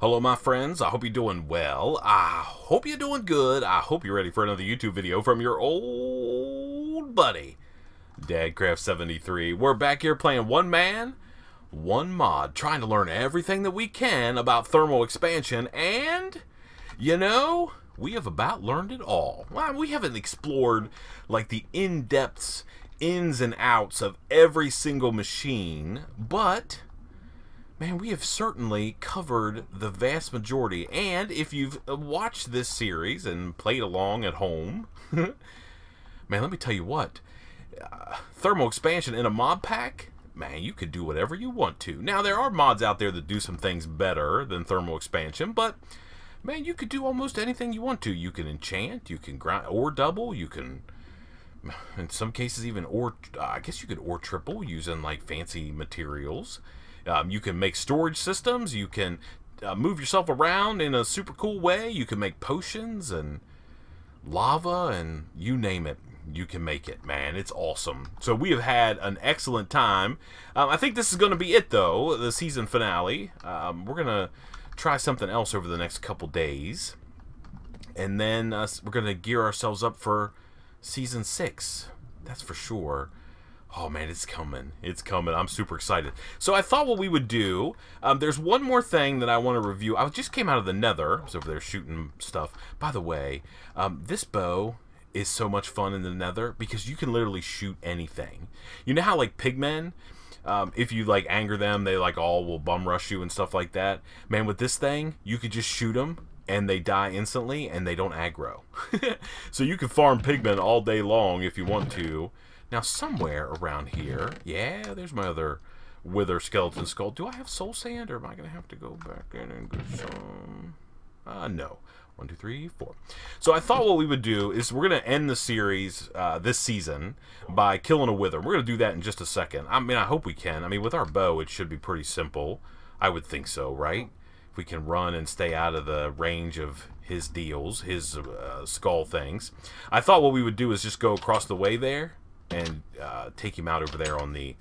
Hello my friends, I hope you're doing well. I hope you're doing good. I hope you're ready for another YouTube video from your old buddy, Dadcraft73. We're back here playing one man, one mod, trying to learn everything that we can about thermal expansion, and, you know, we have about learned it all. Well, we haven't explored, like, the in-depths, ins and outs of every single machine, but man, we have certainly covered the vast majority. And if you've watched this series and played along at home, man, let me tell you what. Thermal expansion in a mod pack, man, you could do whatever you want to. Now, there are mods out there that do some things better than thermal expansion, but, man, you could do almost anything you want to. You can enchant, you can grind, ore double, you can, in some cases, even ore, I guess you could ore triple using, like, fancy materials. You can make storage systems, you can move yourself around in a super cool way, you can make potions and lava and you name it, you can make it, man. It's awesome. So we have had an excellent time. I think this is going to be it, though, the season finale. We're going to try something else over the next couple days, and then we're going to gear ourselves up for season 6, that's for sure. Oh man, it's coming. It's coming. I'm super excited. So I thought what we would do, there's one more thing that I want to review. I just came out of the Nether. I was over there shooting stuff. By the way, this bow is so much fun in the Nether because you can literally shoot anything. You know how like pigmen, if you like anger them, they like all will bum rush you and stuff like that? Man, with this thing, you could just shoot them and they die instantly and they don't aggro. So you can farm pigmen all day long if you want to. Now, somewhere around here, yeah, there's my other wither skeleton skull. Do I have soul sand, or am I going to have to go back in and get some? No. 1, 2, 3, 4. So I thought what we would do is we're going to end the series this season by killing a wither. We're going to do that in just a second. I mean, I hope we can. I mean, with our bow, it should be pretty simple. I would think so, right? If we can run and stay out of the range of his deals, his skull things. I thought what we would do is just go across the way there and take him out over there on in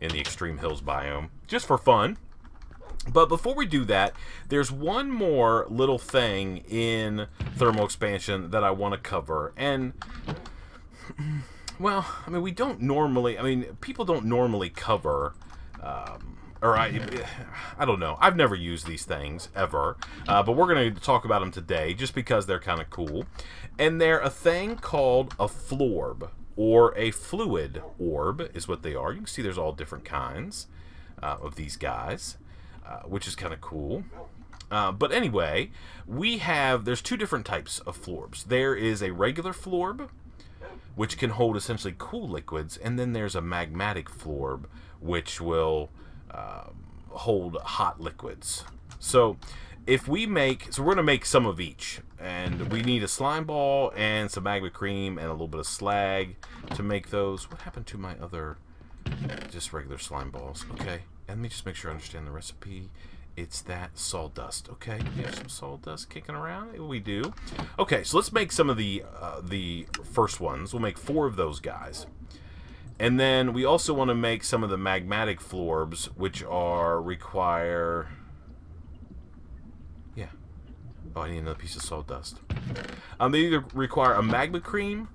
the extreme hills biome, just for fun. But before we do that, there's one more little thing in thermal expansion that I want to cover. And, well, I mean, we don't normally, I mean, people don't normally cover, or I don't know. I've never used these things, ever. But we're going to talk about them today, just because they're kind of cool. And they're a thing called a florb, or a fluid orb is what they are. You can see there's all different kinds of these guys, which is kind of cool. But anyway, there's two different types of florbs. There is a regular florb, which can hold essentially cool liquids, and then there's a magmatic florb, which will hold hot liquids. So if we we're going to make some of each, and we need a slime ball and some magma cream and a little bit of slag to make those. What happened to my other, just regular slime balls? Okay, and let me just make sure I understand the recipe. It's that sawdust. Okay, we have some sawdust kicking around. We do. Okay, so let's make some of the first ones. We'll make 4 of those guys. And then we also want to make some of the magmatic florbs, which require... Yeah. Oh, I need another piece of sawdust. They either require a magma cream,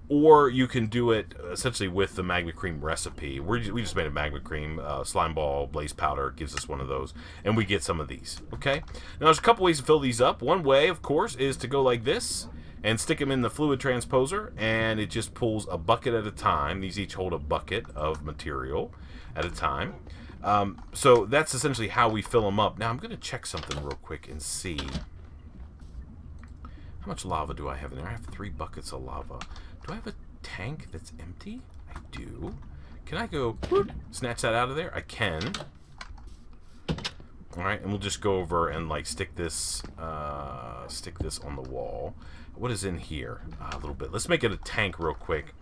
or you can do it essentially with the magma cream recipe. We just made a magma cream, slime ball, blaze powder gives us one of those, and we get some of these. Okay. Now there's a couple ways to fill these up. One way, of course, is to go like this and stick them in the fluid transposer, and it just pulls a bucket at a time. These each hold a bucket of material at a time. So that's essentially how we fill them up. Now I'm going to check something real quick and see how much lava do I have in there. I have 3 buckets of lava. Do I have a tank that's empty? I do. Can I go whoop, snatch that out of there? I can. All right, and we'll just go over and like stick this on the wall. What is in here? A little bit. Let's make it a tank real quick.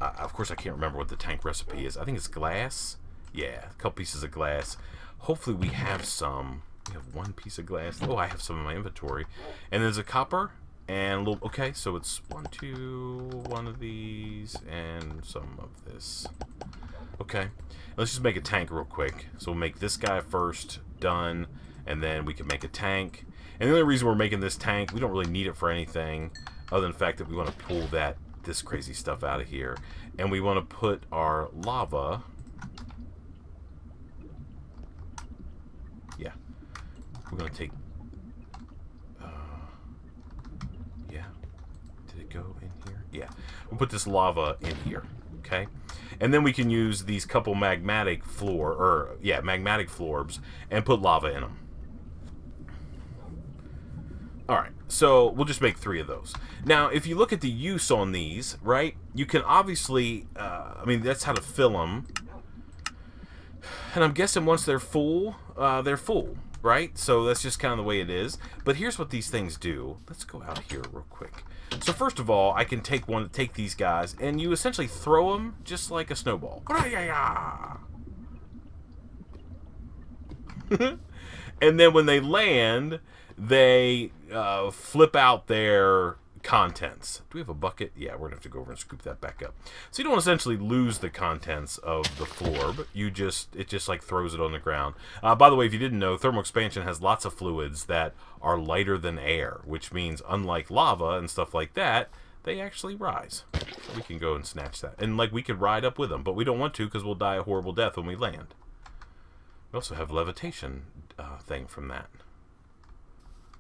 Of course, I can't remember what the tank recipe is. I think it's glass. Yeah, a couple pieces of glass. Hopefully we have some. We have 1 piece of glass. Oh, I have some in my inventory. And there's a copper and a little... Okay, so it's 1, 2, 1 of these, and some of this. Okay, let's just make a tank real quick. So we'll make this guy first, done, and then we can make a tank. And the only reason we're making this tank, we don't really need it for anything other than the fact that we want to pull this crazy stuff out of here. And we want to put our lava... Yeah. We're going to take... yeah. Did it go in here? Yeah. We'll put this lava in here. Okay? And then we can use these couple magmatic florbs and put lava in them. Alright, so we'll just make 3 of those. Now, if you look at the use on these, right, you can obviously, I mean, that's how to fill them. And I'm guessing once they're full, right? So that's just kind of the way it is. But here's what these things do. Let's go out here real quick. So first of all, I can take these guys, and you essentially throw them just like a snowball. And then when they land, they flip out their contents. Do we have a bucket? Yeah, we're gonna have to go over and scoop that back up. So you don't essentially lose the contents of the florb. It just like throws it on the ground. By the way, if you didn't know, thermal expansion has lots of fluids that are lighter than air, which means unlike lava and stuff like that, they actually rise. So we can go and snatch that, and like we could ride up with them, but we don't want to because we'll die a horrible death when we land. We also have levitation thing from that.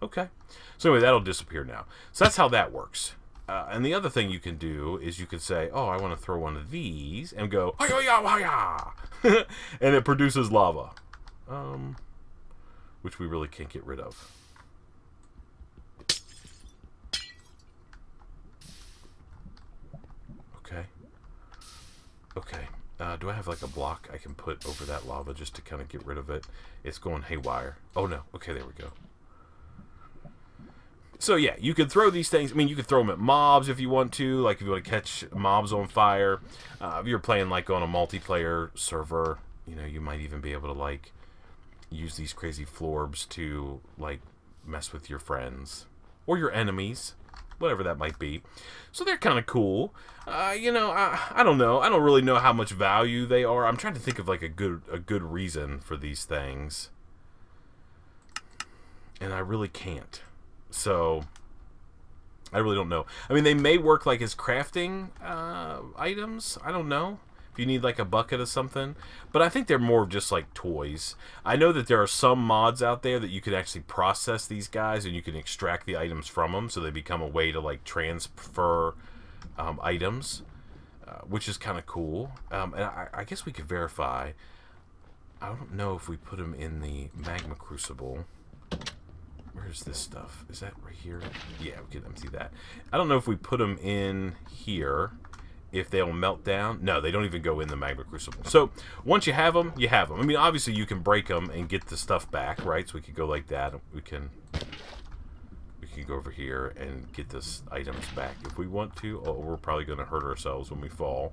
Okay. So anyway, that'll disappear now. So that's how that works. And the other thing you can do is you could say, oh, I want to throw one of these and go, and it produces lava. Which we really can't get rid of. Okay. Okay. Do I have like a block I can put over that lava just to kind of get rid of it? It's going haywire. Oh no. Okay, there we go. So yeah, you could throw these things. I mean, you could throw them at mobs if you want to. Like if you want to catch mobs on fire. If you're playing like on a multiplayer server, you know, you might even be able to like use these crazy florbs to like mess with your friends or your enemies, whatever that might be. So they're kind of cool. You know, I don't know. I don't really know how much value they are. I'm trying to think of like a good reason for these things, and I really can't. So I really don't know. I mean, they may work like as crafting items. I don't know. If you need like a bucket or something. But I think they're more just like toys. I know that there are some mods out there that you can actually process these guys and you can extract the items from them so they become a way to like transfer items, which is kind of cool. And I guess we could verify. I don't know if we put them in the magma crucible. Where's this stuff? Is that right here? Yeah, we can empty that. I don't know if we put them in here, if they'll melt down. No, they don't even go in the magma crucible. So once you have them, you have them. I mean, obviously you can break them and get the stuff back, right? So we could go like that. We can go over here and get this items back if we want to. Oh, we're probably going to hurt ourselves when we fall.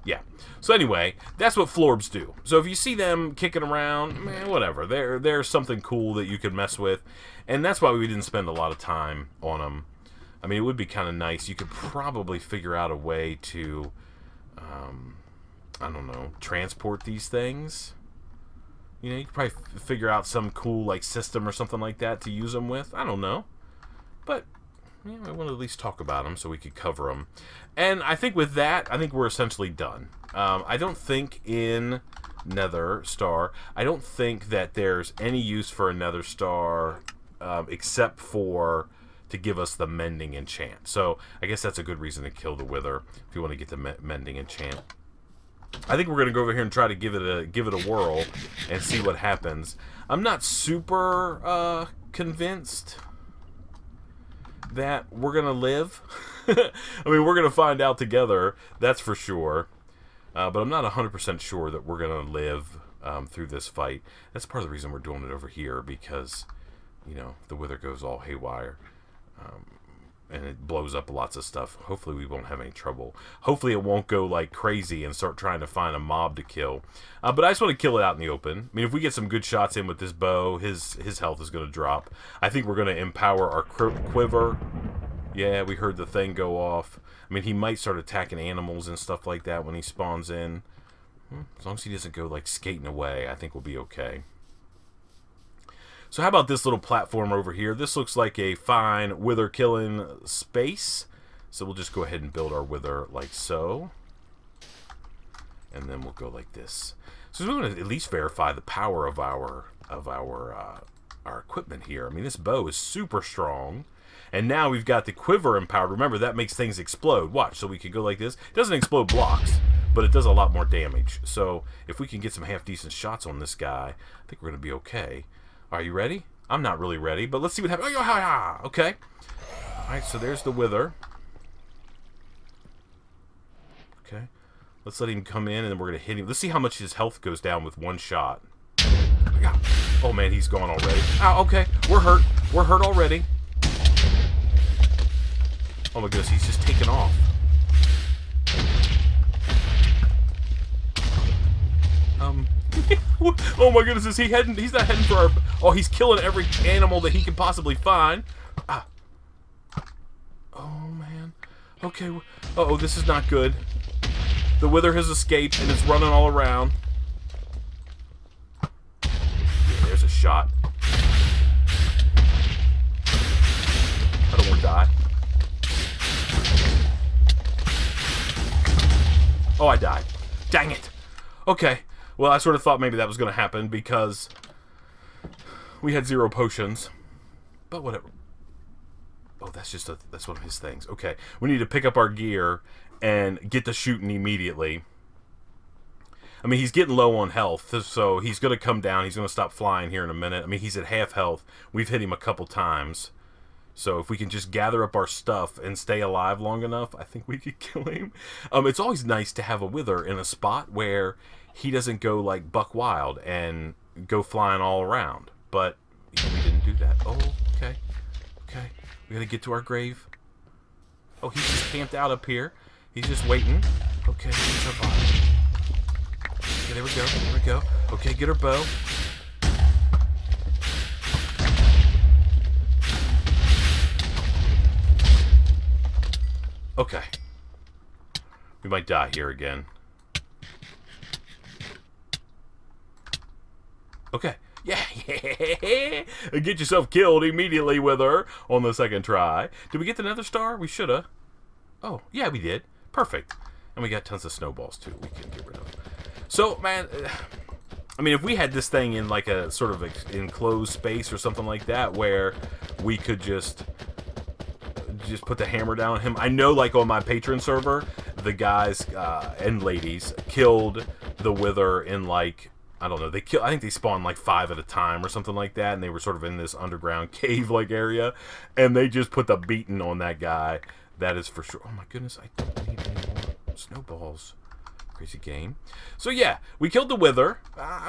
Yeah. So anyway, that's what florbs do. So if you see them kicking around, man, whatever. There's something cool that you can mess with. And that's why we didn't spend a lot of time on them. I mean, it would be kind of nice. You could probably figure out a way to, I don't know, transport these things. You know, you could probably figure out some cool, like, system or something like that to use them with. I don't know. But yeah, I want to at least talk about them so we could cover them. And I think with that, I think we're essentially done. I don't think in Nether Star, I don't think that there's any use for a Nether Star except for to give us the mending enchant. So I guess that's a good reason to kill the wither if you want to get the mending enchant. I think we're gonna go over here and try to give it a whirl and see what happens. I'm not super convinced that we're gonna live. I mean, we're gonna find out together, that's for sure. But I'm not 100% sure that we're gonna live through this fight. That's part of the reason we're doing it over here, because, you know, the wither goes all haywire. And it blows up lots of stuff. Hopefully we won't have any trouble. Hopefully it won't go like crazy and start trying to find a mob to kill. But I just want to kill it out in the open. I mean, if we get some good shots in with this bow, his health is going to drop. I think we're going to empower our quiver. Yeah, we heard the thing go off. I mean, he might start attacking animals and stuff like that when he spawns in. As long as he doesn't go like skating away, I think we'll be okay. So how about this little platform over here? This looks like a fine wither killing space. So we'll just go ahead and build our wither like so. And then we'll go like this. So we're going to at least verify the power of our equipment here. I mean, this bow is super strong. And now we've got the quiver empowered. Remember, that makes things explode. Watch, so we could go like this. It doesn't explode blocks, but it does a lot more damage. So if we can get some half-decent shots on this guy, I think we're going to be okay. Are you ready? I'm not really ready, but let's see what happens. Okay. All right, so there's the wither. Okay. Let's let him come in, and then we're going to hit him. Let's see how much his health goes down with one shot. Oh, man, he's gone already. Oh, okay. We're hurt. We're hurt already. Oh, my goodness. He's just taken off. Oh, my goodness. Is he heading? He's not heading for our... Oh, he's killing every animal that he can possibly find. Ah. Oh, man. Okay. Uh-oh, this is not good. The wither has escaped, and it's running all around. Yeah, there's a shot. I don't want to die. Oh, I died. Dang it. Okay. Well, I sort of thought maybe that was going to happen because we had 0 potions. But whatever. Oh, that's one of his things. Okay. We need to pick up our gear and get to shooting immediately. I mean, he's getting low on health, so he's going to come down. He's going to stop flying here in a minute. I mean, he's at half health. We've hit him a couple times. So if we can just gather up our stuff and stay alive long enough, I think we could kill him. It's always nice to have a wither in a spot where he doesn't go like buck wild and go flying all around. But we didn't do that. Oh, okay. Okay. We got to get to our grave. Oh, he's just camped out up here. He's just waiting. Okay, here's our body. Okay, there we go. There we go. Okay, get her bow. Okay. We might die here again. Okay. Yeah. Get yourself killed immediately with her on the second try. Did we get the nether star? We shoulda. Oh, yeah, we did. Perfect. And we got tons of snowballs, too, we can get rid of. So, man, I mean, if we had this thing in, like, a sort of enclosed space or something like that where we could just put the hammer down on him. I know, like, on my Patreon server, the guys and ladies killed the wither in, like, I don't know, I think they spawned, like, 5 at a time or something like that, and they were sort of in this underground cave-like area, and they just put the beating on that guy. That is for sure. Oh my goodness, I don't need any more snowballs. Crazy game. So yeah, we killed the wither.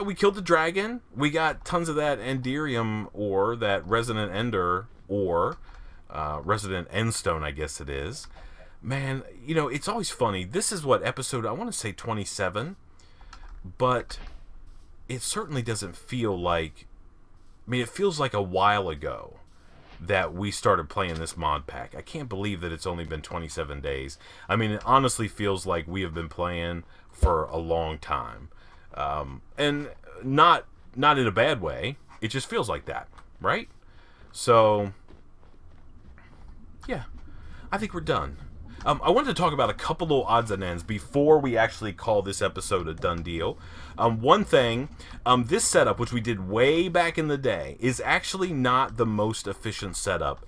We killed the dragon. We got tons of that enderium ore, that resident ender ore. Resident endstone, I guess it is. Man, you know, it's always funny. This is what episode, I want to say 27. But it certainly doesn't feel like... I mean, it feels like a while ago that we started playing this mod pack. I can't believe that it's only been 27 days. I mean, it honestly feels like we have been playing for a long time. And not in a bad way. It just feels like that, right? So, yeah. I think we're done. I wanted to talk about a couple little odds and ends before we actually call this episode a done deal. One thing, this setup, which we did way back in the day, is actually not the most efficient setup.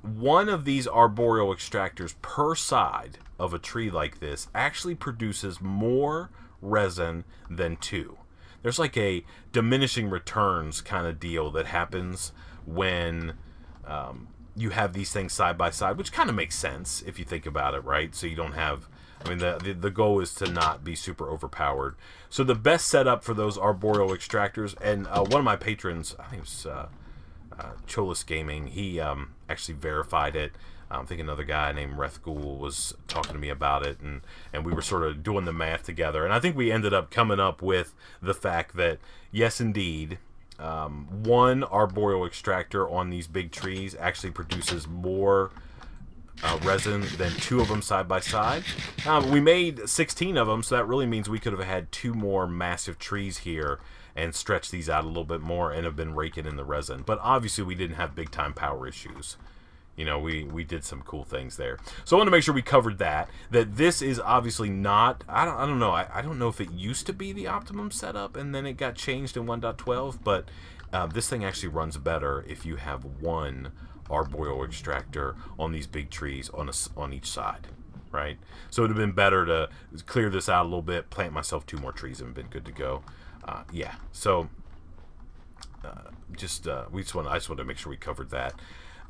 One of these arboreal extractors per side of a tree like this actually produces more resin than 2. There's like a diminishing returns kind of deal that happens when... you have these things side by side, which kind of makes sense if you think about it, right? So you don't have... I mean, the goal is to not be super overpowered. So the best setup for those arboreal extractors, and one of my patrons, I think it was Cholis Gaming, he actually verified it. I think another guy named Rethgul was talking to me about it, and we were sort of doing the math together. And I think we ended up coming up with the fact that, yes, indeed... one arboreal extractor on these big trees actually produces more resin than 2 of them side by side. We made 16 of them, so that really means we could have had 2 more massive trees here, and stretched these out a little bit more and have been raking in the resin. But obviously we didn't have big time power issues. You know, we did some cool things there. So I want to make sure we covered that. That this is obviously not, I don't know. I don't know if it used to be the optimum setup and then it got changed in 1.12, but this thing actually runs better if you have one arboreal extractor on these big trees on each side, right? So it would have been better to clear this out a little bit, plant myself 2 more trees and been good to go. Yeah, so I just wanted to make sure we covered that.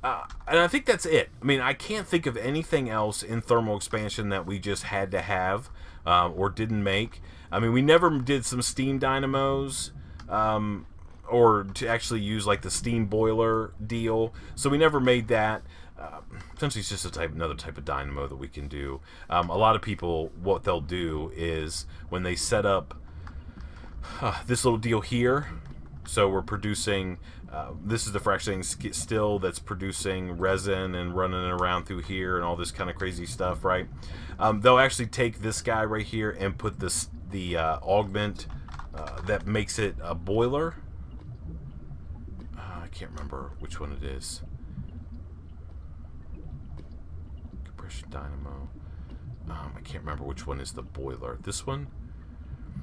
And I think that's it. I mean, I can't think of anything else in thermal expansion that we just had to have or didn't make. I mean, we never did some steam dynamos or to actually use like the steam boiler deal. So we never made that. Essentially, it's just another type of dynamo that we can do. A lot of people, what they'll do is when they set up this little deal here, so we're producing, this is the fractionating still that's producing resin and running it around through here and all this kind of crazy stuff, right? They'll actually take this guy right here and put the augment that makes it a boiler. I can't remember which one it is. Compression dynamo. I can't remember which one is the boiler. This one?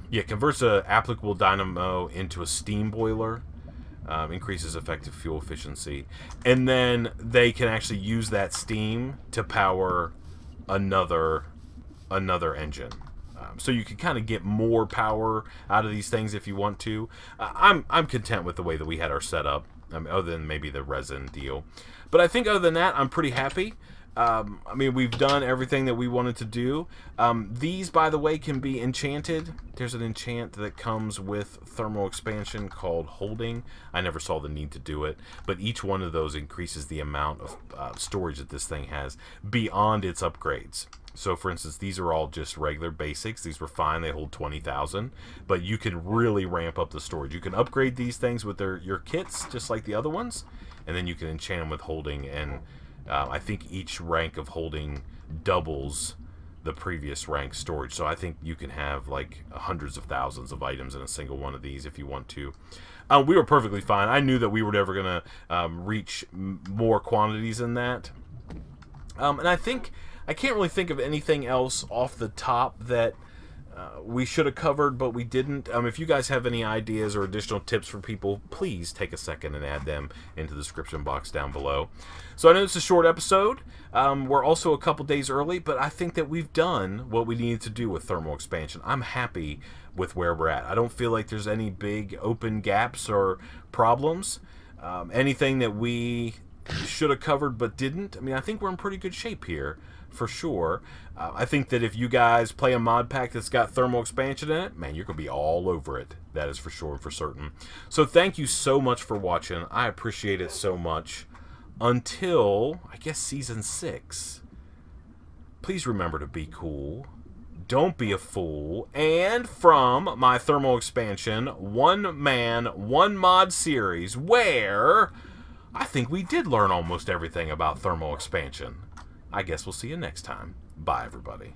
Yeah, converts an applicable dynamo into a steam boiler, increases effective fuel efficiency, and then they can actually use that steam to power another engine. So you can kind of get more power out of these things if you want to. I'm content with the way that we had our setup, other than maybe the resin deal. But I think other than that, I'm pretty happy. I mean, we've done everything that we wanted to do. These, by the way, can be enchanted. There's an enchant that comes with thermal expansion called holding. I never saw the need to do it, but each one of those increases the amount of storage that this thing has beyond its upgrades. So, for instance, these are all just regular basics. These were fine. They hold 20,000, but you can really ramp up the storage. You can upgrade these things with your kits, just like the other ones, and then you can enchant them with holding, and I think each rank of holding doubles the previous rank storage. So I think you can have like hundreds of thousands of items in a single one of these if you want to. We were perfectly fine. I knew that we were never going to reach more quantities than that. And I can't really think of anything else off the top that we should have covered, but we didn't. If you guys have any ideas or additional tips for people, please take a second and add them into the description box down below. So I know it's a short episode. We're also a couple days early, but I think that we've done what we needed to do with thermal expansion. I'm happy with where we're at. I don't feel like there's any big open gaps or problems. Anything that we should have covered but didn't, I mean, I think we're in pretty good shape here. For sure. I think that if you guys play a mod pack that's got thermal expansion in it, man, you're going to be all over it. That is for sure and for certain. So thank you so much for watching. I appreciate it so much. Until, I guess, Season 6. Please remember to be cool. Don't be a fool. And from my thermal expansion, one man, one mod series, where I think we did learn almost everything about thermal expansion. I guess we'll see you next time. Bye, everybody.